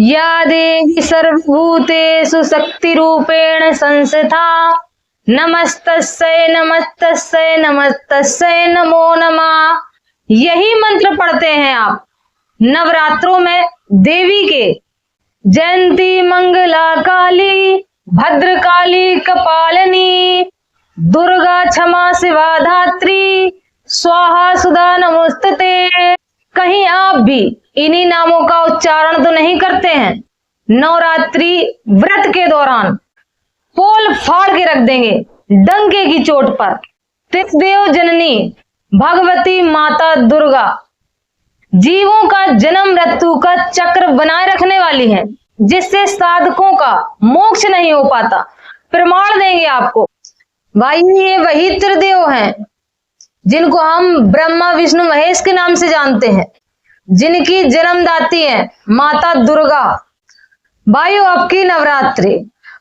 या देवी सर्वभूतेषु शक्तिरूपेण संस्थिता नमस्तस्यै नमस्तस्यै नमस्तस्यै नमो नमः। यही मंत्र पढ़ते हैं आप नवरात्रों में देवी के। जयंती मंगला काली भद्रकाली कपालिनी दुर्गा क्षमा शिवा धात्री स्वाहा सुधा नमोस्तुते। कहीं आप भी इन्हीं नामों का उच्चारण तो नहीं करते हैं? नवरात्रि व्रत के दौरान पोल फाड़ के रख देंगे डंके की चोट पर। त्रिदेव जननी भगवती माता दुर्गा जीवों का जन्म मृत्यु का चक्र बनाए रखने वाली है, जिससे साधकों का मोक्ष नहीं हो पाता। प्रमाण देंगे आपको। भाई ये वही त्रिदेव हैं जिनको हम ब्रह्मा विष्णु महेश के नाम से जानते हैं, जिनकी जन्मदाती है माता दुर्गा। भाइयों आपकी नवरात्रि,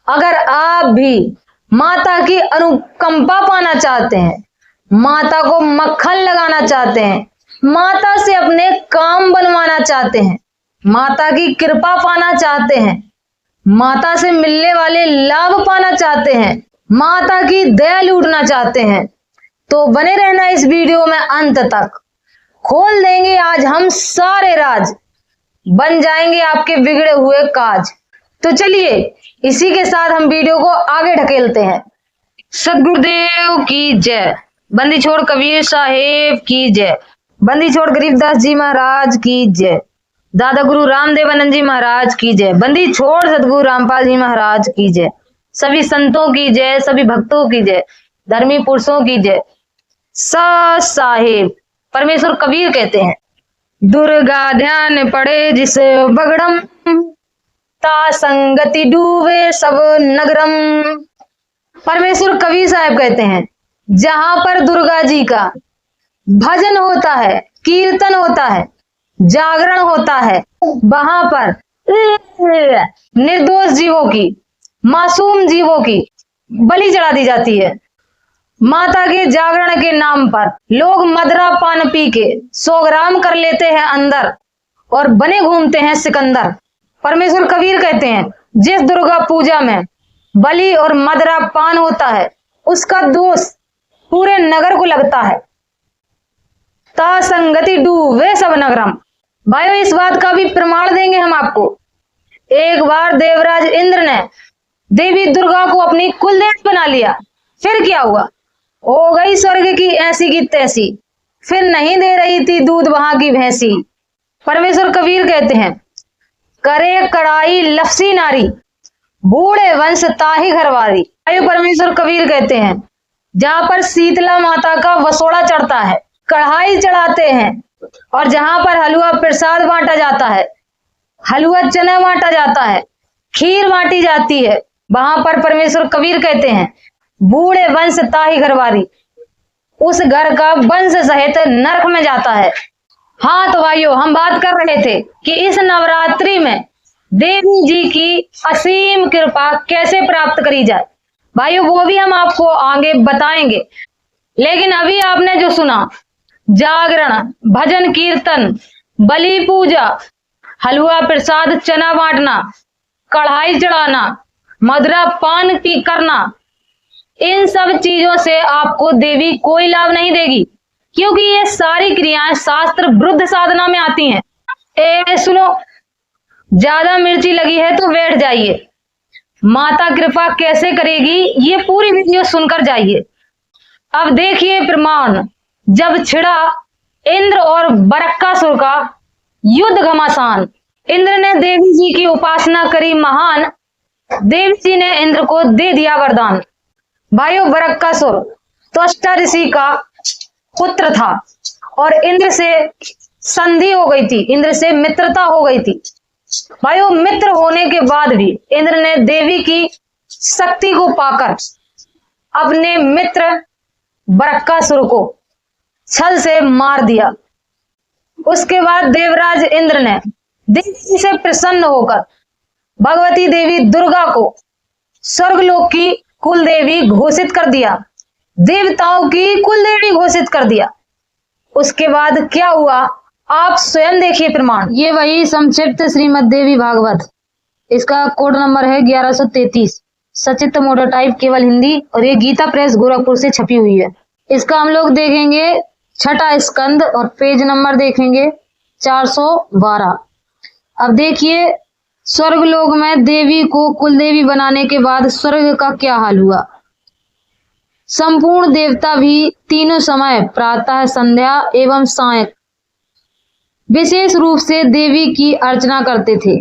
अगर आप भी माता की अनुकंपा पाना चाहते हैं, माता को मक्खन लगाना चाहते हैं, माता से अपने काम बनवाना चाहते हैं, माता की कृपा पाना चाहते हैं, माता से मिलने वाले लाभ पाना चाहते हैं, माता की दया लूटना चाहते हैं, तो बने रहना इस वीडियो में अंत तक। खोल देंगे आज हम सारे राज, बन जाएंगे आपके बिगड़े हुए काज। तो चलिए इसी के साथ हम वीडियो को आगे ढकेलते हैं। सदगुरुदेव की जय, बंदी छोड़ कबीर साहेब की जय, बंदी छोड़ गरीबदास जी महाराज की जय, दादा गुरु रामदेवानंद जी महाराज की जय, बंदी छोड़ सदगुरु रामपाल जी महाराज की जय, सभी संतों की जय, सभी भक्तों की जय, धर्मी पुरुषों की जय। साहेब परमेश्वर कबीर कहते हैं, दुर्गा ध्यान पड़े जिस बगड़म ता संगति डूबे सब नगरम। परमेश्वर कबीर साहब कहते हैं, जहां पर दुर्गा जी का भजन होता है, कीर्तन होता है, जागरण होता है, वहां पर निर्दोष जीवों की, मासूम जीवों की बलि चढ़ा दी जाती है। माता के जागरण के नाम पर लोग मदरा पान पी के 100 ग्राम कर लेते हैं अंदर और बने घूमते हैं सिकंदर। परमेश्वर कबीर कहते हैं, जिस दुर्गा पूजा में बलि और मदरा पान होता है, उसका दोष पूरे नगर को लगता है। ता संगति डूबे सब नगरम। भाइयों इस बात का भी प्रमाण देंगे हम आपको। एक बार देवराज इंद्र ने देवी दुर्गा को अपनी कुलदेवी बना लिया, फिर क्या हुआ? हो गई स्वर्ग की ऐसी की तैसी, फिर नहीं दे रही थी दूध वहां की भैंसी। परमेश्वर कबीर कहते हैं, करे कड़ाई लफसी नारी बूढ़े वंश ताही घरवारी। आयु परमेश्वर कबीर कहते हैं, जहां पर शीतला माता का वसोड़ा चढ़ता है, कढ़ाई चढ़ाते हैं, और जहां पर हलवा प्रसाद बांटा जाता है, हलवा चना बांटा जाता है, खीर बांटी जाती है, वहां पर परमेश्वर कबीर कहते हैं, बूढ़े वंश ताही घरवारी। उस घर का वंश सहित नरक में जाता है। हाँ तो भाइयों हम बात कर रहे थे कि इस नवरात्रि में देवी जी की असीम कृपा कैसे प्राप्त करी जाए। भाइयों वो भी हम आपको आगे बताएंगे, लेकिन अभी आपने जो सुना, जागरण, भजन कीर्तन, बलि पूजा, हलवा प्रसाद चना बांटना, कढ़ाई चढ़ाना, मदरा पान पी करना, इन सब चीजों से आपको देवी कोई लाभ नहीं देगी, क्योंकि ये सारी क्रियाएं शास्त्र विरुद्ध साधना में आती हैं। सुनो, ज्यादा मिर्ची लगी है तो बैठ जाइए। माता कृपा कैसे करेगी ये पूरी वीडियो सुनकर जाइए। अब देखिए प्रमाण। जब छिड़ा इंद्र और बरक्कासुर का युद्ध घमासान, इंद्र ने देवी जी की उपासना करी महान, देवी जी ने इंद्र को दे दिया वरदान। भाइयों बरक्कासुर त्वष्टा ऋषि का पुत्र था और इंद्र से संधि हो गई थी, इंद्र से मित्रता हो गई थी। भाइयों मित्र होने के बाद भी इंद्र ने देवी की शक्ति को पाकर अपने मित्र बरक्कासुर को छल से मार दिया। उसके बाद देवराज इंद्र ने देवी जी से प्रसन्न होकर भगवती देवी दुर्गा को स्वर्गलोक की कुल देवी घोषित कर दिया, देवताओं की कुल देवी घोषित कर दिया। उसके बाद क्या हुआ आप स्वयं देखिए प्रमाण। ये वही संक्षिप्त श्रीमद् देवी भागवत, इसका कोड नंबर है 1133, सचित्र मोटोटाइप केवल हिंदी, और ये गीता प्रेस गोरखपुर से छपी हुई है। इसका हम लोग देखेंगे छठा स्कंद और पेज नंबर देखेंगे 412। अब देखिए, स्वर्ग लोक में देवी को कुलदेवी बनाने के बाद स्वर्ग का क्या हाल हुआ। संपूर्ण देवता भी तीनों समय प्रातः, संध्या एवं सायं विशेष रूप से देवी की अर्चना करते थे।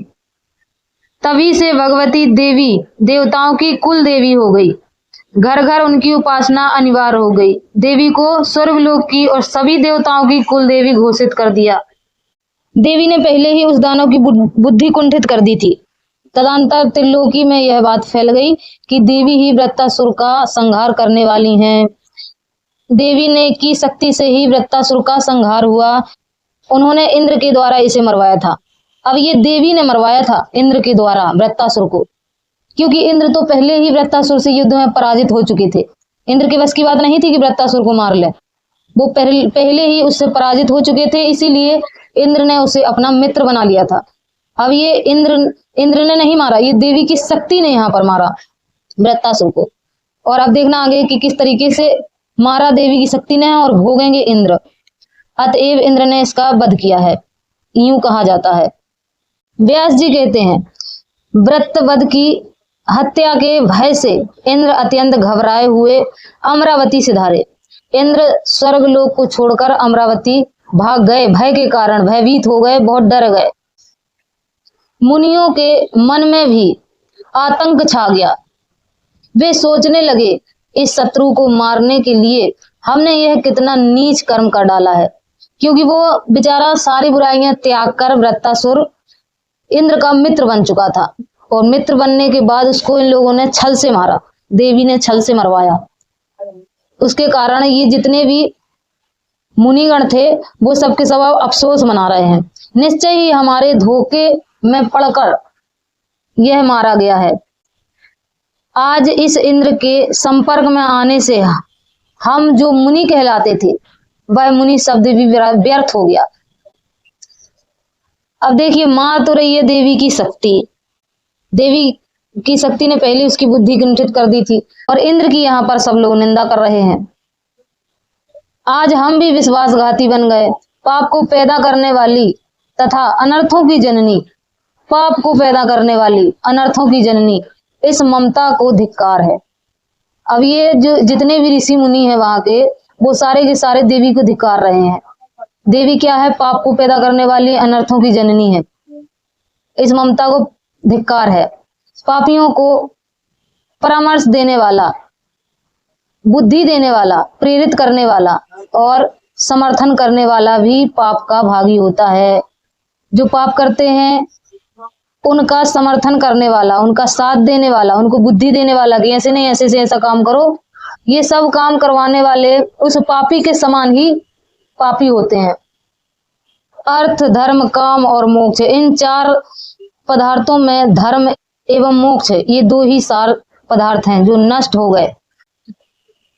तभी से भगवती देवी देवताओं की कुल देवी हो गई। घर घर उनकी उपासना अनिवार्य हो गई। देवी को स्वर्गलोक की और सभी देवताओं की कुल देवी घोषित कर दिया। देवी ने पहले ही उस दानव की बुद्धि कुंठित कर दी थी। तदंतर त्रिलोकी में यह बात फैल गई कि देवी ही वृत्तासुर का संहार करने वाली हैं। देवी ने की शक्ति से ही वृत्तासुर का संहार हुआ। उन्होंने इंद्र के द्वारा इसे मरवाया था। अब ये देवी ने मरवाया था इंद्र के द्वारा वृत्तासुर को, क्योंकि इंद्र तो पहले ही वृत्तासुर से युद्ध में पराजित हो चुके थे। इंद्र के बस की बात नहीं थी कि वृत्तासुर को मार ले, वो पहले ही उससे पराजित हो चुके थे। इसीलिए इंद्र ने उसे अपना मित्र बना लिया था। अब ये इंद्र ने नहीं मारा, ये देवी की शक्ति ने यहाँ पर मारा वृत्तासुर को। और अब देखना आगे कि किस तरीके से मारा देवी की शक्ति ने, और भोगेंगे इंद्र। अतएव इंद्र ने इसका वध किया है, यूं कहा जाता है। व्यास जी कहते हैं, वृत्रवध की हत्या के भय से इंद्र अत्यंत घबराए हुए अमरावती से धारे। इंद्र स्वर्ग लोक को छोड़कर अमरावती भाग गए। भय के कारण भयभीत हो गए, बहुत डर गए। मुनियों के मन में भी आतंक छा गया। वे सोचने लगे, इस शत्रु को मारने के लिए हमने यह कितना नीच कर्म कर डाला है। क्योंकि वो बेचारा सारी बुराइयां त्याग कर वृत्तासुर इंद्र का मित्र बन चुका था, और मित्र बनने के बाद उसको इन लोगों ने छल से मारा। देवी ने छल से मरवाया। उसके कारण ये जितने भी मुनिगण थे वो सबके सब अफसोस मना रहे हैं। निश्चय ही हमारे धोखे में पड़कर यह मारा गया है। आज इस इंद्र के संपर्क में आने से हम जो मुनि कहलाते थे वह मुनि शब्द भी व्यर्थ हो गया। अब देखिए, मार तो रही है देवी की शक्ति। देवी की शक्ति ने पहले उसकी बुद्धि कुंठित कर दी थी, और इंद्र की यहाँ पर सब लोग निंदा कर रहे हैं। आज हम भी विश्वासघाती बन गए। पाप को पैदा करने वाली तथा अनर्थों की जननी, पाप को पैदा करने वाली अनर्थों की जननी, इस ममता को धिक्कार है। अब ये जो जितने भी ऋषि मुनि हैं वहां के, वो सारे के सारे देवी को धिक्कार रहे हैं। देवी क्या है? पाप को पैदा करने वाली अनर्थों की जननी है। इस ममता को धिक्कार है। पापियों को परामर्श देने वाला, बुद्धि देने वाला, प्रेरित करने वाला और समर्थन करने वाला भी पाप का भागी होता है। जो पाप करते हैं उनका समर्थन करने वाला, उनका साथ देने वाला, उनको बुद्धि देने वाला कि ऐसे नहीं, ऐसे से ऐसा काम करो, ये सब काम करवाने वाले उस पापी के समान ही पापी होते हैं। अर्थ, धर्म, काम और मोक्ष, इन चार पदार्थों में धर्म एवं मोक्ष, ये दो ही सार पदार्थ हैं जो नष्ट हो गए।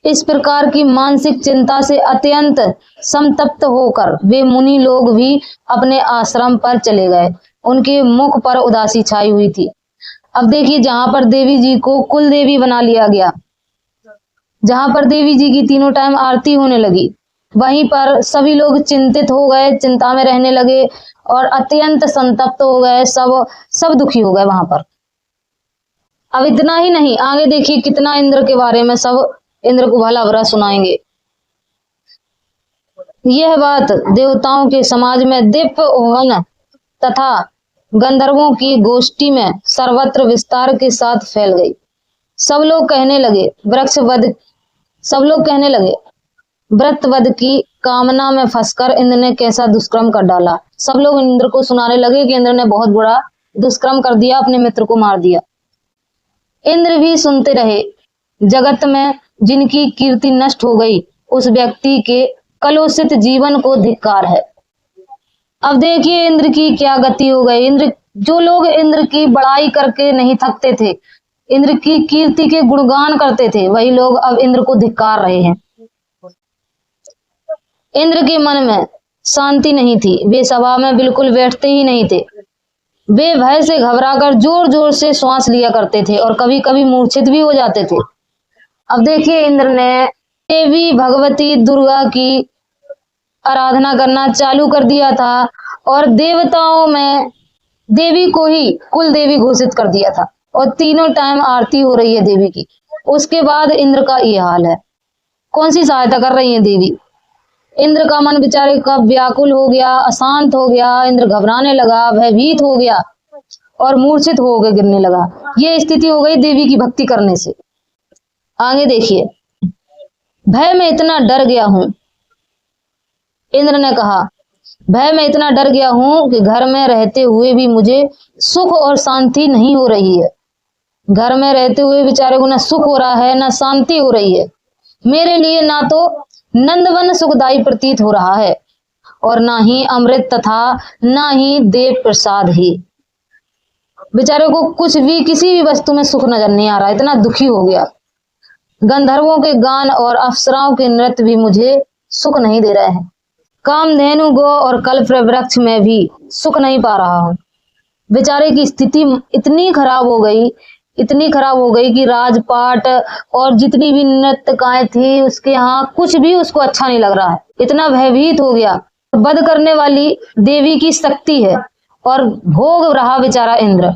इस प्रकार की मानसिक चिंता से अत्यंत संतप्त होकर वे मुनि लोग भी अपने आश्रम पर चले गए। उनके मुख पर उदासी छाई हुई थी। अब देखिए, जहां पर देवी जी को कुल देवी बना लिया गया, जहां पर देवी जी की तीनों टाइम आरती होने लगी, वहीं पर सभी लोग चिंतित हो गए, चिंता में रहने लगे और अत्यंत संतप्त हो गए। सब दुखी हो गए वहां पर। अब इतना ही नहीं, आगे देखिए कितना इंद्र के बारे में सब इंद्र को भला बुरा सुनाएंगे। यह बात देवताओं के समाज में दिव्य ओहन तथा गंधर्वों की गोष्ठी में सर्वत्र विस्तार के साथ फैल गई। सब लोग कहने लगे व्रतवध की कामना में फंसकर इंद्र ने कैसा दुष्कर्म कर डाला। सब लोग इंद्र को सुनाने लगे कि इंद्र ने बहुत बुरा दुष्कर्म कर दिया, अपने मित्र को मार दिया। इंद्र भी सुनते रहे। जगत में जिनकी कीर्ति नष्ट हो गई, उस व्यक्ति के कलुषित जीवन को धिक्कार है। अब देखिए इंद्र की क्या गति हो गई। जो लोग इंद्र की बड़ाई करके नहीं थकते थे, इंद्र की कीर्ति के गुणगान करते थे, वही लोग अब इंद्र को धिक्कार रहे हैं। इंद्र के मन में शांति नहीं थी। वे सभा में बिल्कुल बैठते ही नहीं थे। वे भय से घबराकर जोर जोर से श्वास लिया करते थे और कभी कभी मूर्छित भी हो जाते थे। अब देखिए, इंद्र ने देवी भगवती दुर्गा की आराधना करना चालू कर दिया था और देवताओं में देवी को ही कुल देवी घोषित कर दिया था और तीनों टाइम आरती हो रही है देवी की। उसके बाद इंद्र का ये हाल है। कौन सी सहायता कर रही है देवी? इंद्र का मन बेचारे का व्याकुल हो गया, अशांत हो गया। इंद्र घबराने लगा, भयभीत हो गया और मूर्छित हो गए, गिरने लगा। ये स्थिति हो गई देवी की भक्ति करने से। आगे देखिए, भय में इतना डर गया हूं, इंद्र ने कहा, भय में इतना डर गया हूं कि घर में रहते हुए भी मुझे सुख और शांति नहीं हो रही है। घर में रहते हुए बेचारे को ना सुख हो रहा है, ना शांति हो रही है। मेरे लिए ना तो नंदवन सुखदायी प्रतीत हो रहा है और ना ही अमृत तथा ना ही देव प्रसाद ही। बेचारे को कुछ भी, किसी भी वस्तु में सुख नजर नहीं आ रहा, इतना दुखी हो गया। गंधर्वों के गान और अप्सराओं के नृत्य भी मुझे सुख नहीं दे रहे हैं। कामधेनु गो और कल्प वृक्ष में भी सुख नहीं पा रहा हूं। बेचारे की स्थिति इतनी खराब हो गई, इतनी खराब हो गई कि राजपाट और जितनी भी नृत्यकाएं थी उसके यहाँ कुछ भी उसको अच्छा नहीं लग रहा है। इतना भयभीत हो गया। वध करने वाली देवी की शक्ति है और भोग रहा बेचारा इंद्र।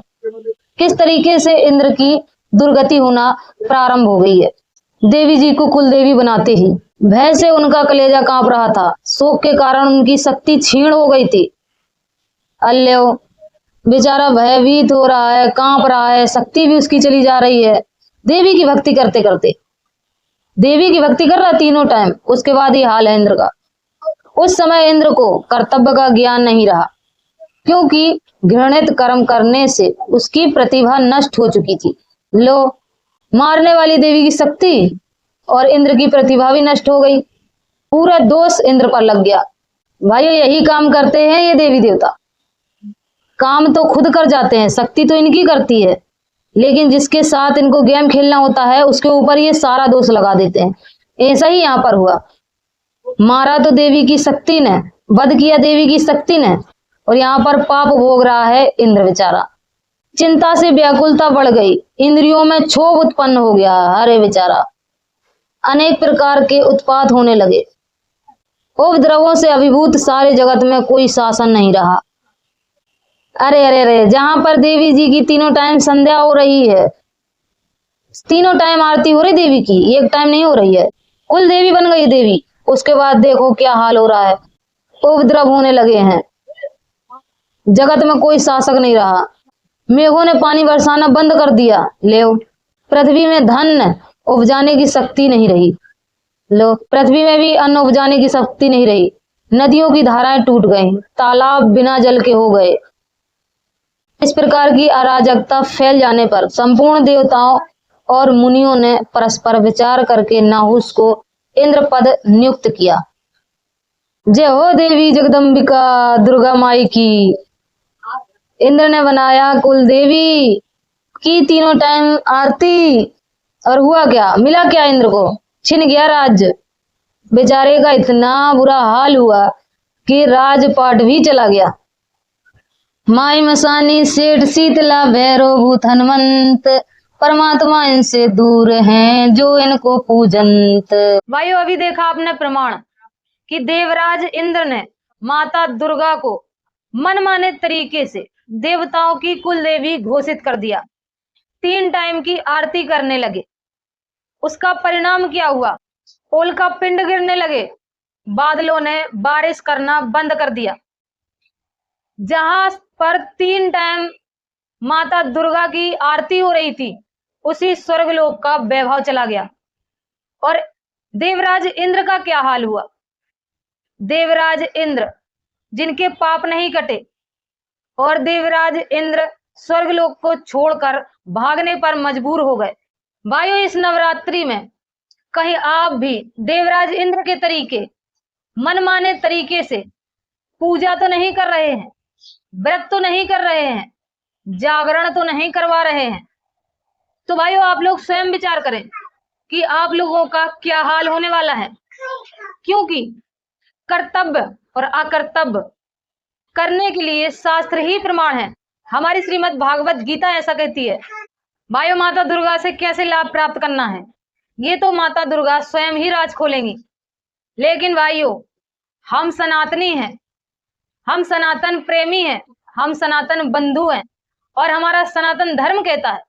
किस तरीके से इंद्र की दुर्गति होना प्रारंभ हो गई है। देवी जी को कुल देवी बनाते ही भय से उनका कलेजा कांप रहा था। शोक के कारण उनकी शक्ति क्षीण हो गई थी। अल्यो, बेचारा भयभीत हो रहा है, कांप रहा है, शक्ति भी उसकी चली जा रही है। देवी की भक्ति करते करते, देवी की भक्ति कर रहा तीनों टाइम। उसके बाद ये हाल है इंद्र का। उस समय इंद्र को कर्तव्य का ज्ञान नहीं रहा, क्योंकि घृणित कर्म करने से उसकी प्रतिभा नष्ट हो चुकी थी। लो, मारने वाली देवी की शक्ति और इंद्र की प्रतिभा भी नष्ट हो गई। पूरा दोष इंद्र पर लग गया। भाई, यही काम करते हैं ये देवी देवता। काम तो खुद कर जाते हैं, शक्ति तो इनकी करती है, लेकिन जिसके साथ इनको गेम खेलना होता है उसके ऊपर ये सारा दोष लगा देते हैं। ऐसा ही यहाँ पर हुआ। मारा तो देवी की शक्ति ने, वध किया देवी की शक्ति ने, और यहाँ पर पाप भोग रहा है इंद्र बेचारा। चिंता से व्याकुलता बढ़ गई, इंद्रियों में क्षोभ उत्पन्न हो गया। अरे बेचारा, अनेक प्रकार के उत्पात होने लगे। उपद्रवों से अभिभूत सारे जगत में कोई शासन नहीं रहा। अरे अरे अरे, जहां पर देवी जी की तीनों टाइम संध्या हो रही है, तीनों टाइम आरती हो रही देवी की, एक टाइम नहीं हो रही है, कुल देवी बन गई देवी। उसके बाद देखो क्या हाल हो रहा है। उपद्रव होने लगे हैं, जगत में कोई शासक नहीं रहा। मेघों ने पानी बरसाना बंद कर दिया। ले, पृथ्वी में धन उपजाने की शक्ति नहीं रही। लो, पृथ्वी में भी अन्न उपजाने की शक्ति नहीं रही। नदियों की धाराएं टूट गईं, तालाब बिना जल के हो गए। इस प्रकार की अराजकता फैल जाने पर संपूर्ण देवताओं और मुनियों ने परस्पर विचार करके नाहुस को इंद्र पद नियुक्त किया। जय हो देवी जगदम्बिका दुर्गा माई की। इंद्र ने बनाया कुल देवी की तीनों टाइम आरती, और हुआ क्या, मिला क्या इंद्र को? छिन गया राज्य। बेचारे का इतना बुरा हाल हुआ कि राजपाट भी चला गया। माई मसानी सेठ शीतला भैरव भूत हनुमंत, परमात्मा इनसे दूर हैं जो इनको पूजंत। भाइयों, अभी देखा आपने प्रमाण कि देवराज इंद्र ने माता दुर्गा को मनमाने तरीके से देवताओं की कुल देवी घोषित कर दिया। 3 टाइम की आरती करने लगे। उसका परिणाम क्या हुआ? ओल का पिंड गिरने लगे, बादलों ने बारिश करना बंद कर दिया। जहां पर 3 टाइम माता दुर्गा की आरती हो रही थी, उसी स्वर्गलोक का वैभव चला गया। और देवराज इंद्र का क्या हाल हुआ? देवराज इंद्र जिनके पाप नहीं कटे और देवराज इंद्र स्वर्गलोक को छोड़कर भागने पर मजबूर हो गए। भाइयों, इस नवरात्रि में कहीं आप भी देवराज इंद्र के तरीके, मनमाने तरीके से पूजा तो नहीं कर रहे हैं, व्रत तो नहीं कर रहे हैं, जागरण तो नहीं करवा रहे हैं? तो भाइयों, आप लोग स्वयं विचार करें कि आप लोगों का क्या हाल होने वाला है। क्योंकि कर्तव्य और अकर्तव्य करने के लिए शास्त्र ही प्रमाण है। हमारी श्रीमद् भागवत गीता ऐसा कहती है। भाइयों, माता दुर्गा से कैसे लाभ प्राप्त करना है ये तो माता दुर्गा स्वयं ही राज खोलेंगी। लेकिन भाइयों, हम सनातनी हैं, हम सनातन प्रेमी हैं, हम सनातन बंधु हैं और हमारा सनातन धर्म कहता है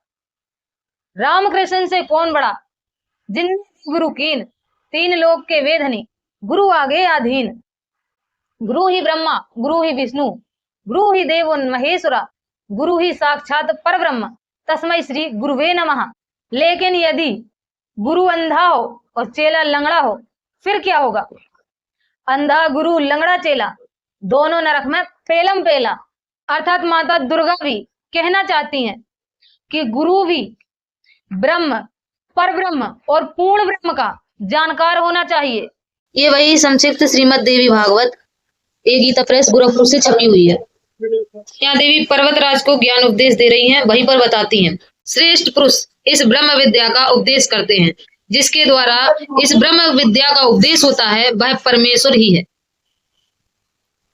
रामकृष्ण से कौन बड़ा, जिन गुरु कीन, तीन लोक के वेधनी, गुरु आगे अधीन। गुरु ही ब्रह्मा, गुरु ही विष्णु, गुरु ही देव महेश्वरा, गुरु ही साक्षात परब्रह्म, तस्मै श्री गुरुवे नमः। लेकिन यदि गुरु अंधा हो और चेला लंगड़ा हो फिर क्या होगा? अंधा गुरु, लंगड़ा चेला, दोनों नरक में पेलम पेला। अर्थात माता दुर्गा भी कहना चाहती हैं कि गुरु भी ब्रह्म, परब्रह्म और पूर्ण ब्रह्म का जानकार होना चाहिए। ये वही संक्षिप्त श्रीमद् देवी भागवत एक गीता प्रेस गोरखपुर से छपी हुई है। यहाँ देवी पर्वतराज को ज्ञान उपदेश दे रही हैं, वहीं पर बताती हैं श्रेष्ठ पुरुष इस ब्रह्म विद्या का उपदेश करते हैं। जिसके द्वारा इस ब्रह्म विद्या का उपदेश होता है वह परमेश्वर ही है।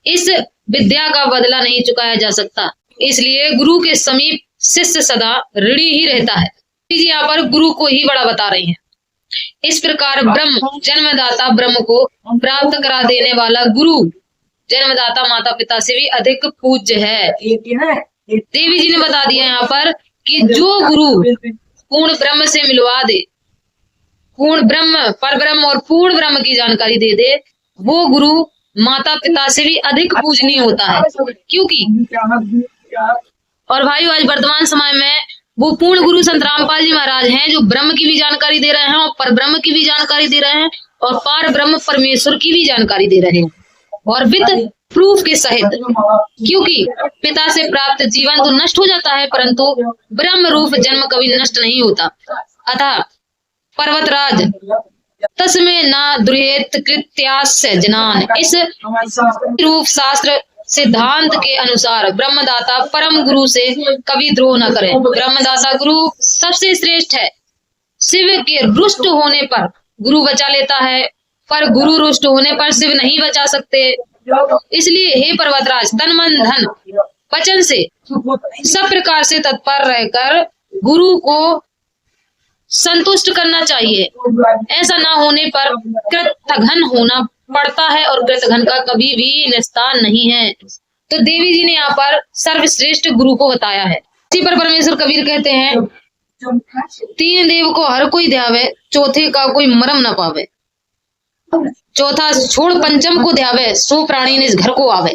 इस विद्या का बदला नहीं चुकाया जा सकता, इसलिए गुरु के समीप शिष्य सदा ऋणी ही रहता है। यहाँ पर गुरु को ही बड़ा बता रही हैं। इस प्रकार ब्रह्म जन्मदाता ब्रह्म को प्राप्त करा देने वाला गुरु जन्मदाता माता पिता से भी अधिक पूज्य है। देवी जी ने बता दिया यहाँ पर कि जो गुरु पूर्ण ब्रह्म से मिलवा दे, पूर्ण ब्रह्म, पर ब्रह्म और पूर्ण ब्रह्म की जानकारी दे दे, वो गुरु माता पिता से भी अधिक पूजनीय होता है। क्योंकि और भाइयों, आज वर्तमान समय में वो पूर्ण गुरु संत रामपाल जी महाराज हैं जो ब्रह्म की भी जानकारी दे रहे हैं और पर ब्रह्म की भी जानकारी दे रहे हैं और पार ब्रह्म परमेश्वर की भी जानकारी दे रहे हैं और विद प्रूफ के सहित। क्योंकि पिता से प्राप्त जीवन तो नष्ट हो जाता है परंतु ब्रह्म रूप जन्म कभी नष्ट नहीं होता। अतः पर्वतराज तस्मे ना दुर्हेत कृत्यास्य जनान, इस रूप शास्त्र सिद्धांत के अनुसार ब्रह्मदाता परम गुरु से कभी द्रोह न करें। ब्रह्मदाता गुरु सबसे श्रेष्ठ है। शिव के रुष्ट होने पर गुरु बचा लेता है, पर गुरु रुष्ट होने पर शिव नहीं बचा सकते। इसलिए हे पर्वतराज, तन मन धन वचन से सब प्रकार से तत्पर रहकर गुरु को संतुष्ट करना चाहिए। ऐसा ना होने पर कृतघ्न होना पड़ता है और कृतघ्न का कभी भी निस्तार नहीं है। तो देवी जी ने यहाँ पर सर्वश्रेष्ठ गुरु को बताया है। इसी पर परमेश्वर कबीर कहते हैं, तीन देव को हर कोई ध्यावे, चौथे का कोई मरम न पावे। चौथा छोड़ पंचम को ध्यावे, सो प्राणी ने इस घर को आवे।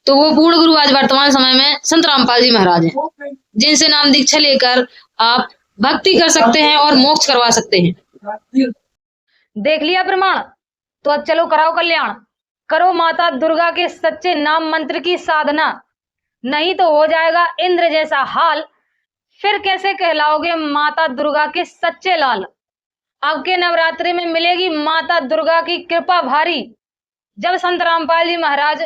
तो वो पूर्ण गुरु आज वर्तमान समय में संत रामपाल जी महाराज हैं, जिनसे नाम दीक्षा लेकर आप भक्ति कर सकते हैं और मोक्ष करवा सकते हैं। देख लिया प्रमाण, तो अब चलो कराओ कल्याण। करो माता दुर्गा के सच्चे नाम मंत्र की साधना, नहीं तो हो जाएगा इंद्र जैसा हाल। फिर कैसे कहलाओगे माता दुर्गा के सच्चे लाल। अब के नवरात्रि में मिलेगी माता दुर्गा की कृपा भारी, जब संत रामपाल जी महाराज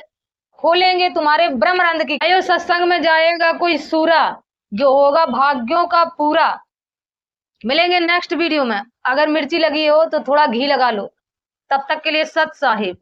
खोलेंगे तुम्हारे ब्रह्मरंध्र की। आयो सत्संग में जाएगा कोई सूरा, जो होगा भाग्यों का पूरा। मिलेंगे नेक्स्ट वीडियो में। अगर मिर्ची लगी हो तो थोड़ा घी लगा लो। तब तक के लिए सत साहिब।